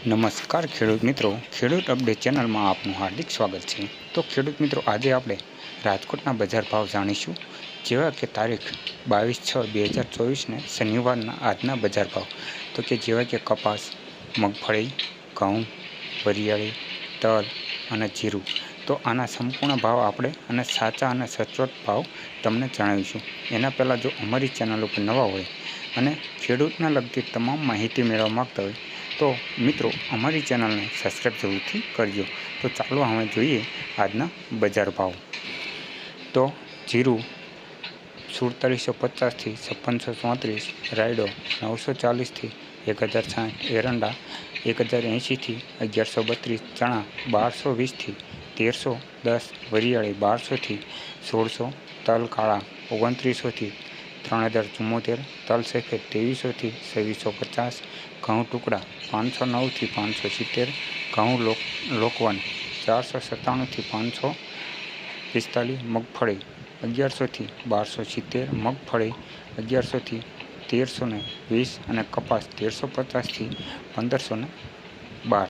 નમસ્કાર ખેડૂત મિત્રો, ખેડૂત અપડેટ ચેનલમાં આપનું હાર્દિક સ્વાગત છે। તો ખેડૂત મિત્રો, આજે આપણે રાજકોટના બજાર ભાવ જાણીશું, જેવા કે તારીખ 22/6/2024 શનિવારના આજના બજાર ભાવ। તો કે જેવા કે કપાસ, મગફળી, ઘઉં, વરિયાળી, તલ અને જીરું। તો આના સંપૂર્ણ ભાવ આપણે અને સાચા અને સચોટ ભાવ તમને જણાવીશું। એના પહેલાં જો અમારી ચેનલ ઉપર નવા હોય અને ખેડૂતને લગતી તમામ માહિતી મેળવવા માગતા હોય તો મિત્રો અમારી ચેનલને સબસ્ક્રાઈબ જરૂરથી કરજો। તો ચાલો હવે જોઈએ આજના બજાર ભાવ। તો જીરું 4750 થી 5634, રાયડો 940 થી 1060, એરંડા 1080 થી 1132, ચણા 1220 થી 1310, વરિયાળી 1200 થી 1600, તલ કાળા 2900 થી 3074, તલ સફેદ 2300 થી 2650, ઘઉં ટુકડા 509 થી 570, ઘઉં લોકવન 497 થી 545, મગફળી 1100 થી 1270, મગફળી 1100 થી 1320 અને કપાસ 1350 થી 1500